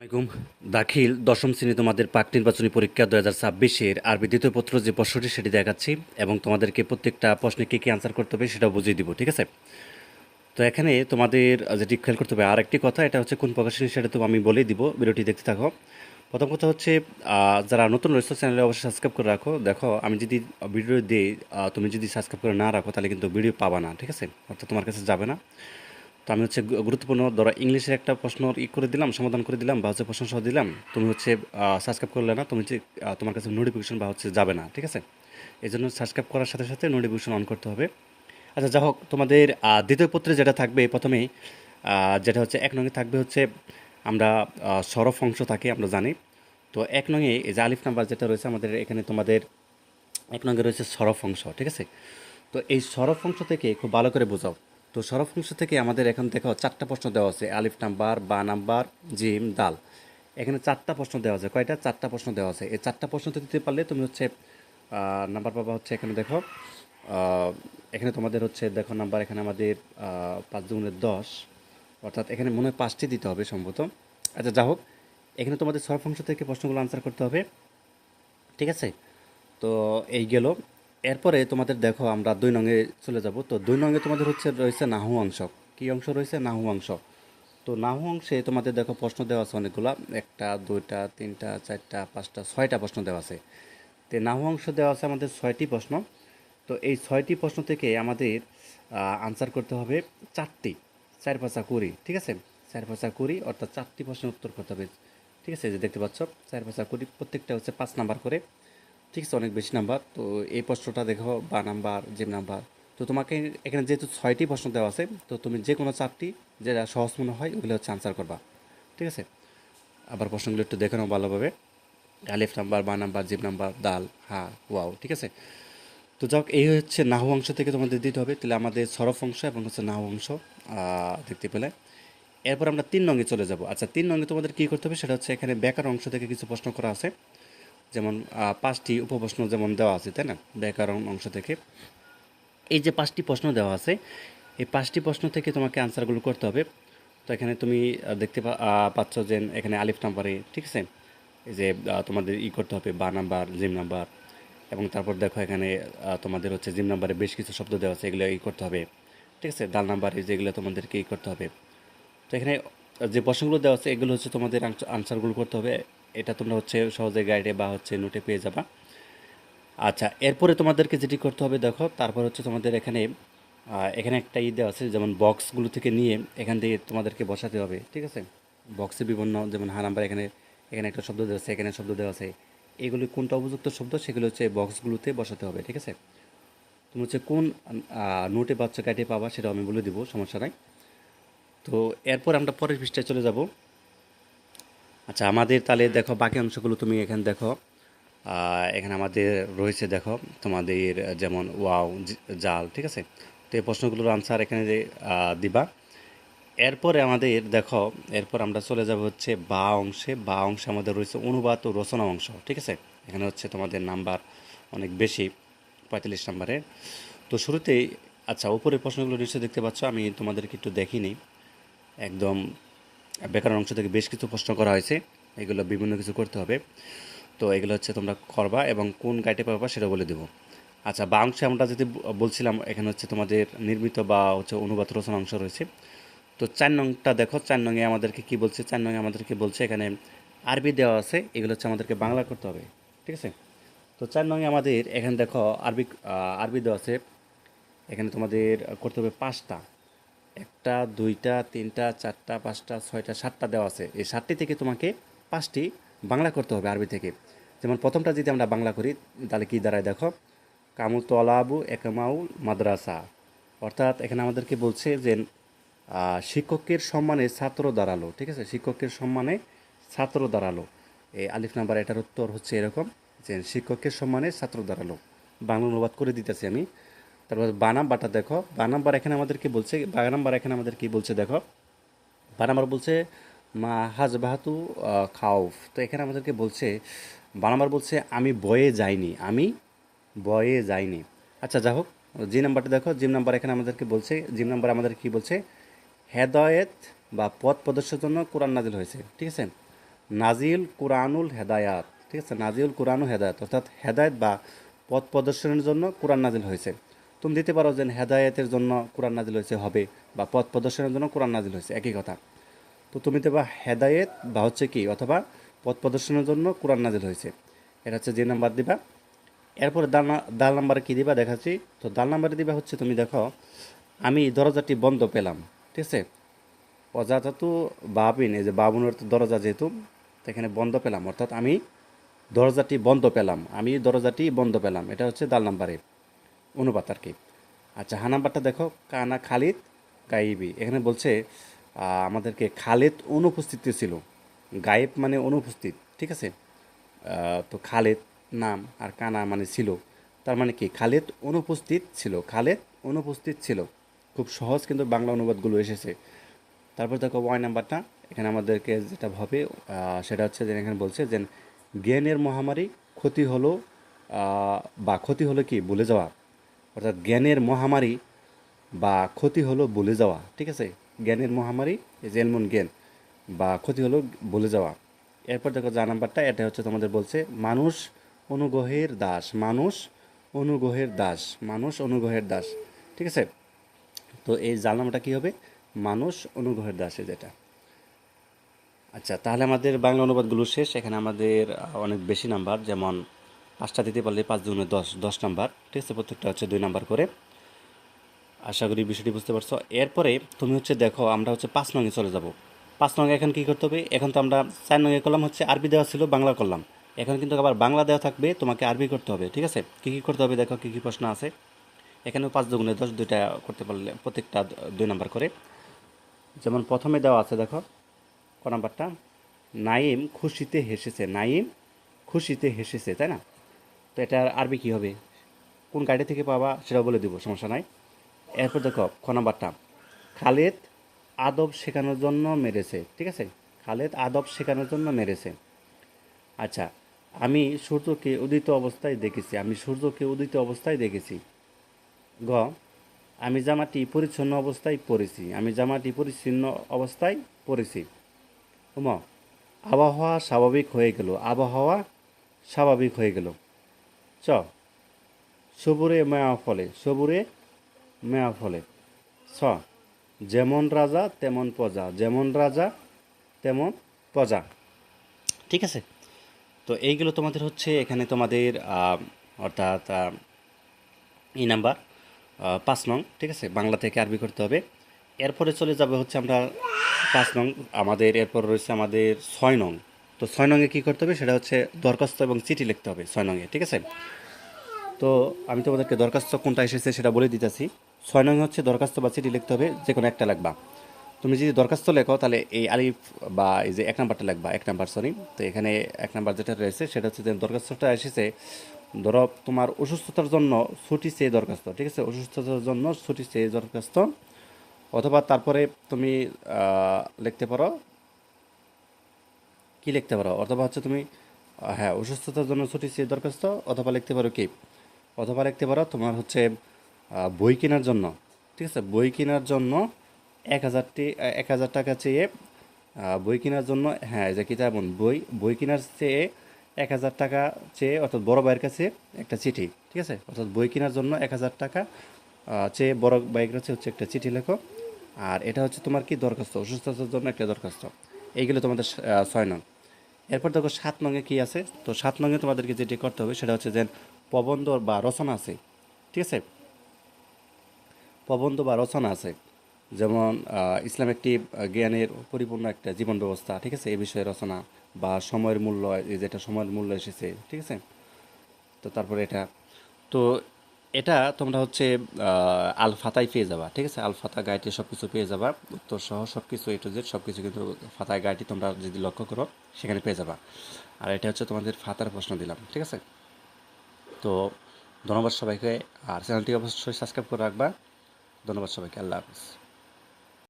আসসালামাইকুম। দাখিল দশম শ্রেণী তোমাদের পাক নির্বাচনী পরীক্ষা 2026-এর আরবি দ্বিতীয় পত্র যে প্রশ্নটি সেটি দেখাচ্ছি এবং তোমাদেরকে প্রত্যেকটা প্রশ্নে কী কী আনসার করতে হবে সেটাও বুঝিয়ে দিব, ঠিক আছে? তো এখানে তোমাদের যেটি খেয়াল করতে হবে আর একটি কথা, এটা হচ্ছে কোন প্রকাশনী সেটা তো আমি বলেই দিব, ভিডিওটি দেখতে থাকো। প্রথম কথা হচ্ছে যারা নতুন রয়েছে চ্যানেলে অবশ্যই সাবস্ক্রাইব করে রাখো। দেখো আমি যদি ভিডিও দিই, তুমি যদি সাবস্ক্রাইব করে না রাখো তাহলে কিন্তু ভিডিও পাবা না, ঠিক আছে? অর্থাৎ তোমার কাছে যাবে না। তো আমি হচ্ছে গুরুত্বপূর্ণ ধরো ইংলিশের একটা প্রশ্ন করে দিলাম, সমাধান করে দিলাম, বা হচ্ছে প্রশ্ন সহ দিলাম, তুমি হচ্ছে সাবস্ক্রাইব করলে না, তুমি হচ্ছে তোমার কাছে নোটিফিকেশন বা হচ্ছে যাবে না, ঠিক আছে? এই জন্য সাবস্ক্রাইব করার সাথে সাথে নোটিফিকেশন অন করতে হবে। আচ্ছা, যা হোক, তোমাদের দ্বিতীয় পত্রে যেটা থাকবে প্রথমেই, যেটা হচ্ছে এক নঙে থাকবে হচ্ছে আমরা সরফ অংশ থাকে আমরা জানি। তো এক নঙে এই যে আলিফ নাম্বার যেটা রয়েছে আমাদের এখানে, তোমাদের এক নঙ্গে রয়েছে সরফ অংশ, ঠিক আছে? তো এই সরফ অংশ থেকে খুব ভালো করে বোঝাও। তো সরফ অংশ থেকে আমাদের এখন দেখো চারটা প্রশ্ন দেওয়া আছে, আলিফ নাম্বার, বা নাম্বার, জিম, দাল। এখানে চারটা প্রশ্ন দেওয়া আছে। কয়টা? চারটা প্রশ্ন দেওয়া আছে। এই চারটা প্রশ্ন দিতে পারলে তুমি হচ্ছে নাম্বার পাবা হচ্ছে এখানে দেখো, আহ, এখানে তোমাদের হচ্ছে দেখো নাম্বার এখানে আমাদের 5×10, অর্থাৎ এখানে মনে হয় 5টি দিতে হবে সম্ভবত। আচ্ছা, যা হোক, এখানে তোমাদের সরফ অংশ থেকে প্রশ্নগুলো আনসার করতে হবে, ঠিক আছে? তো এই গেল। এরপরে তোমাদের দেখো আমরা 2 নঙে চলে যাব। তো 2 নঙে তোমাদের হচ্ছে রয়েছে নাহু অংশ। কী অংশ রয়েছে? নাহু অংশ। তো নাহু অংশে তোমাদের দেখো প্রশ্ন দেওয়া আছে অনেকগুলা, একটা, দুইটা, তিনটা, চারটা, পাঁচটা, 6টা প্রশ্ন দেওয়া আছে। তো নাহু অংশ দেওয়া আছে আমাদের 6টি প্রশ্ন। তো এই 6টি প্রশ্ন থেকে আমাদের আনসার করতে হবে 4টি, 4×5 = 20, ঠিক আছে? 4×5 = 20, অর্থাৎ 4টি প্রশ্নের উত্তর করতে হবে, ঠিক আছে? এই যে দেখতে পাচ্ছ 4×5 = 20, প্রত্যেকটা হচ্ছে 5 নাম্বার করে, ঠিক আছে? অনেক বেশি নাম্বার। তো এই প্রশ্নটা দেখো বা নাম্বার, জিম নাম্বার। তো তোমাকে এখানে যেহেতু 6টি প্রশ্ন দেওয়া আছে, তো তুমি যে কোনো 4টি যেটা সহজ মনে হয় ওগুলো হচ্ছে আনসার করবা, ঠিক আছে? আবার প্রশ্নগুলো একটু দেখে নাও ভালোভাবে। আলিফ নাম্বার, বা নাম্বার, জিম নাম্বার, দাল, হা, ওয়াও, ঠিক আছে? তো যাক, এই হচ্ছে নাহু অংশ থেকে তোমাদের দিতে হবে। তাহলে আমাদের সরফ অংশ এবং হচ্ছে নাহু অংশ দেখতে পেলে। এরপর আমরা 3 নঙে চলে যাব। আচ্ছা, 3 নঙে তোমাদের কী করতে হবে সেটা হচ্ছে এখানে ব্যাকরণ অংশ থেকে কিছু প্রশ্ন করা আছে, যেমন 5টি উপপ্রশ্ন যেমন দেওয়া আছে, তাই না? ব্যাকরণ অংশ থেকে এই যে 5টি প্রশ্ন দেওয়া আছে, এই 5টি প্রশ্ন থেকে তোমাকে আনসারগুলো করতে হবে। তো এখানে তুমি দেখতে পাচ্ছ যে এখানে আলিফ নাম্বারে, ঠিক আছে? এই যে তোমাদের করতে হবে বা নাম্বার, জিম নাম্বার, এবং তারপর দেখো এখানে তোমাদের হচ্ছে জিম নাম্বারে বেশ কিছু শব্দ দেওয়া আছে, এগুলো করতে হবে, ঠিক আছে? দাল নাম্বারে যেগুলো তোমাদেরকে করতে হবে। তো এখানে যে প্রশ্নগুলো দেওয়া আছে এগুলো হচ্ছে তোমাদের আনসারগুলো করতে হবে। এটা তোমরা হচ্ছে সহজে গাইডে বা হচ্ছে নোটে পেয়ে যাবা। আচ্ছা, এরপরে তোমাদেরকে যেটি করতে হবে দেখো, তারপর হচ্ছে তোমাদের এখানে এখানে একটা দেওয়া আছে, যেমন বক্সগুলো থেকে নিয়ে এখান থেকে তোমাদেরকে বসাতে হবে, ঠিক আছে? বক্সে বিভিন্ন, যেমন হা নাম্বার, এখানে এখানে একটা শব্দ দেওয়া আছে, এখানে শব্দ দেওয়া আছে, এগুলি কোনটা উপযুক্ত শব্দ সেগুলো হচ্ছে বক্সগুলোতে বসাতে হবে, ঠিক আছে? তুমি হচ্ছে কোন নোটে বা হচ্ছে গাইডে পাবা সেটা আমি বলে দিব, সমস্যা নাই। তো এরপর আমরা পরের পৃষ্ঠায় চলে যাব। আচ্ছা, আমাদের তাহলে দেখো বাকি অংশগুলো তুমি এখানে দেখো, এখানে আমাদের রয়েছে দেখো তোমাদের যেমন ওয়াও, জাল, ঠিক আছে? তো এই প্রশ্নগুলোর আনসার এখানে যে দিবা। এরপরে আমাদের দেখো, এরপর আমরা চলে যাব হচ্ছে বা অংশে। বা অংশে আমাদের রয়েছে অনুবাদ ও রচনা অংশ, ঠিক আছে? এখানে হচ্ছে তোমাদের নাম্বার অনেক বেশি, 45 নাম্বারের। তো শুরুতেই, আচ্ছা, উপরের প্রশ্নগুলো নিশ্চয়ই দেখতে পাচ্ছ, আমি তোমাদেরকে একটু দেখিনি একদম। ব্যাকরণ অংশ থেকে বেশ কিছু প্রশ্ন করা হয়েছে, এগুলো বিভিন্ন কিছু করতে হবে। তো এগুলো হচ্ছে তোমরা করবা এবং কোন গাইডে পাবা সেটা বলে দেবো। আচ্ছা, বা অংশে আমরা যদি বলছিলাম, এখানে হচ্ছে তোমাদের নির্মিত বা হচ্ছে অনুবাদ রচনা অংশ রয়েছে। তো 4 নংটা দেখো, 4 নংয়ে আমাদেরকে কি বলছে? 4 নংয়ে আমাদেরকে বলছে এখানে আরবি দেওয়া আছে, এগুলো হচ্ছে আমাদেরকে বাংলা করতে হবে, ঠিক আছে? তো 4 নংয়ে আমাদের এখানে দেখো আরবি, আরবি দেওয়া আছে। এখানে তোমাদের করতে হবে 5টা, একটা, দুইটা, তিনটা, চারটা, পাঁচটা, ছয়টা, 7টা দেওয়া আছে। এই 7টি থেকে তোমাকে 5টি বাংলা করতে হবে আরবি থেকে। যেমন প্রথমটা যদি আমরা বাংলা করি তাহলে কি দাঁড়ায় দেখো, কামু তলাবু একমাউল মাদ্রাসা। অর্থাৎ এখানে আমাদেরকে বলছে যে শিক্ষকের সম্মানে ছাত্র দাঁড়ালো, ঠিক আছে? শিক্ষকের সম্মানে ছাত্র দাঁড়ালো। এই আলিফ নাম্বার, এটার উত্তর হচ্ছে এরকম যে শিক্ষকের সম্মানে ছাত্র দাঁড়ালো। বাংলা অনুবাদ করে দিতেছি আমি। তারপর বা নাম্বারটা দেখো, বা নাম্বার এখানে আমাদের কি বলছে, বা নাম্বার এখানে আমাদের কি বলছে দেখো, বা নাম্বার বলছে মা হাজবাহাতু খাউফ। তো এখানে আমাদেরকে বলছে, বা নাম্বার বলছে আমি বয়ে যাইনি, আমি বয়ে যাইনি। আচ্ছা, যা হোক, জি নাম্বারটা দেখো, জিম নাম্বার এখানে আমাদেরকে বলছে, জিম নাম্বার আমাদের কি বলছে, হেদায়েত বা পথ প্রদর্শনের জন্য কোরআন নাজিল হয়েছে, ঠিক আছে? নাজিল কুরআনুল হেদায়াত, ঠিক আছে, নাজিল কুরআনুল হেদায়াত অর্থাৎ হেদায়েত বা পথ প্রদর্শনের জন্য কোরআন নাজিল হয়েছে। তুমি দিতে পারো যে হেদায়েতের জন্য কোরআন নাজিল হয়েছে হবে, বা পথ প্রদর্শনের জন্য কোরআন নাজিল হয়েছে, একই কথা। তো তুমি দেবা হেদায়েত বা হচ্ছে কি অথবা পথ প্রদর্শনের জন্য কোরআন নাজিল হয়েছে, এটা হচ্ছে যে নাম্বার দিবা। এরপরে দাল নাম্বারে কী দিবা দেখাচ্ছি। তো দাল নাম্বারে দিবা হচ্ছে তুমি দেখো আমি দরজাটি বন্ধ পেলাম, ঠিক আছে। অজাতু বাবিন, এই যে বাবুনের অর্থ দরজা, যেহেতু তো এখানে বন্ধ পেলাম অর্থাৎ আমি দরজাটি বন্ধ পেলাম, আমি দরজাটি বন্ধ পেলাম, এটা হচ্ছে দাল নাম্বারে অনুপাত আর কি। আচ্ছা, হা নাম্বারটা দেখো, কানা খালিদ গাইবি, এখানে বলছে আমাদেরকে খালিদ অনুপস্থিত ছিল। গায়েব মানে অনুপস্থিত, ঠিক আছে। তো খালেদ নাম আর কানা মানে ছিল, তার মানে কি খালেদ অনুপস্থিত ছিল, খালেদ অনুপস্থিত ছিল। খুব সহজ কিন্তু বাংলা অনুবাদগুলো এসেছে। তারপর দেখো ওয়াই নাম্বারটা, এখানে আমাদেরকে যেটা হবে সেটা হচ্ছে যে এখানে বলছে যে জ্ঞানের মহামারী ক্ষতি হলো, বা ক্ষতি হলো কি ভুলে যাওয়া, অর্থাৎ জ্ঞানের মহামারী বা ক্ষতি হলো ভুলে যাওয়া, ঠিক আছে। জ্ঞানের মহামারী জেলমন জ্ঞান বা ক্ষতি হলো ভুলে যাওয়া। এরপর দেখো যা নাম্বারটা, এটা হচ্ছে তোমাদের বলছে মানুষ অনুগ্রহের দাস, মানুষ অনুগ্রহের দাস, মানুষ অনুগ্রহের দাস, ঠিক আছে। তো এই জাল নাম্বারটা কী হবে, মানুষ অনুগ্রহের দাসে যেটা। আচ্ছা, তাহলে আমাদের বাংলা অনুবাদগুলো শেষ। এখানে আমাদের অনেক বেশি নাম্বার, যেমন 5টা দিতে পারলে 5 দুগুণে 10, 10 নাম্বার, ঠিক আছে। প্রত্যেকটা হচ্ছে 2 নাম্বার করে। আশা করি বিষয়টি বুঝতে পারছো। এরপরে তুমি হচ্ছে দেখো আমরা হচ্ছে 5 নঙে চলে যাব। 5 নঙে এখন কী করতে হবে, এখন তো আমরা 4 নঙে করলাম হচ্ছে আরবি দেওয়া ছিল, বাংলা করলাম। এখন কিন্তু আবার বাংলা দেওয়া থাকবে, তোমাকে আরবি করতে হবে, ঠিক আছে। কী কী করতে হবে দেখো, কী কী প্রশ্ন আছে। এখানেও 5 দুগুণে 10, 2টা করতে পারলে প্রত্যেকটা 2 নাম্বার করে। যেমন প্রথমে দেওয়া আছে দেখো ক নাম্বারটা, নাইম খুশিতে হেসেছে, নাইম খুশিতে হেসেছে, তাই না। তো এটার আরবি কী হবে, কোন গাড়ি থেকে পাবা সেটাও বলে দিব, সমস্যা নাই। এরপর দেখো খ নাম্বারটা, খালেদ আদব শেখানোর জন্য মেরেছে, ঠিক আছে। খালেদ আদব শেখানোর জন্য মেরেছে। আচ্ছা, আমি সূর্যকে উদিত অবস্থায় দেখেছি, আমি সূর্যকে উদিত অবস্থায় দেখেছি। গ, আমি জামাটি পরিচ্ছন্ন অবস্থায় পরেছি, আমি জামাটি পরিচ্ছন্ন অবস্থায় পরেছি। ম, আবহাওয়া স্বাভাবিক হয়ে গেল, আবহাওয়া স্বাভাবিক হয়ে গেল। চ, সবুরে মেয়া ফলে, সবুরে মেয়া ফলে। ছ, যেমন রাজা তেমন প্রজা, যেমন রাজা তেমন প্রজা, ঠিক আছে। তো এইগুলো তোমাদের হচ্ছে এখানে তোমাদের অর্থাৎ এই নাম্বার 5 নং, ঠিক আছে। বাংলা থেকে আরবি করতে হবে। এরপরে চলে যাবে হচ্ছে আমরা 5 নং, আমাদের এরপর রয়েছে আমাদের 6 নং। তো 6 নংয়ে কী করতে হবে সেটা হচ্ছে দরখাস্ত এবং চিঠি লিখতে হবে 6 নংয়ে, ঠিক আছে। তো আমি তোমাদেরকে দরখাস্ত কোনটা এসেছে সেটা বলে দিতেছি। 6 নং হচ্ছে দরখাস্ত বা চিঠি লিখতে হবে, যে কোনো একটা লাগবা। তুমি যদি দরখাস্ত লেখো তাহলে এই আলিফ বা এই যে 1 নাম্বারটা লিখবা, 1 নাম্বার সরি। তো এখানে 1 নাম্বার যেটা রয়েছে সেটা হচ্ছে যে দরখাস্তটা এসেছে, ধরো তোমার অসুস্থতার জন্য ছুটি চেয়ে দরখাস্ত, ঠিক আছে, অসুস্থতার জন্য ছুটি চেয়ে দরখাস্ত। অথবা তারপরে তুমি লিখতে পারো, কি লিখতে পারো, অথবা হচ্ছে তুমি হ্যাঁ অসুস্থতার জন্য ছুটি চেয়ে দরখাস্ত, অথবা লিখতে পারো কি, অথবা লিখতে পারো তোমার হচ্ছে বই কেনার জন্য, ঠিক আছে, বই কেনার জন্য 1,000 টাকা চেয়ে বই কেনার জন্য, হ্যাঁ এই যে কিতাব বই, বই কেনার চেয়ে 1,000 টাকা চেয়ে, অর্থাৎ বড় ভাইয়ের কাছে একটা চিঠি, ঠিক আছে। অর্থাৎ বই কেনার জন্য 1,000 টাকা চেয়ে বড় ভাইয়ের কাছে হচ্ছে একটা চিঠি লেখো। আর এটা হচ্ছে তোমার কি দরখাস্ত, অসুস্থতার জন্য একটা দরখাস্ত। এইগুলো তোমাদের 6 নং। এরপর দেখো 7 নংয়ে কী আছে। তো 7 নংয়ে তোমাদেরকে যেটি করতে হবে সেটা হচ্ছে যে প্রবন্ধ বা রচনা আছে, ঠিক আছে। প্রবন্ধ বা রচনা আছে, যেমন ইসলাম একটি জ্ঞানের পরিপূর্ণ একটা জীবন ব্যবস্থা, ঠিক আছে, এই বিষয়ে রচনা, বা সময়ের মূল্য, এই যেটা সময়ের মূল্য এসেছে, ঠিক আছে। তো তারপরে এটা, তো এটা তোমরা হচ্ছে আল ফাতায় পেয়ে যাবা, ঠিক আছে। আল ফাতা গাইডে সব কিছু পেয়ে যাবা, উত্তর সহ সব কিছু এ টু জেড সব কিছু কিন্তু ফাতায় গাইডটি তোমরা যদি লক্ষ্য করো সেখানে পেয়ে যাবা। আর এটা হচ্ছে তোমাদের ফাতার প্রশ্ন দিলাম, ঠিক আছে। তো ধন্যবাদ সবাইকে, আর চ্যানেলটি অবশ্যই সাবস্ক্রাইব করে রাখবা। ধন্যবাদ সবাইকে, আল্লাহ হাফিজ।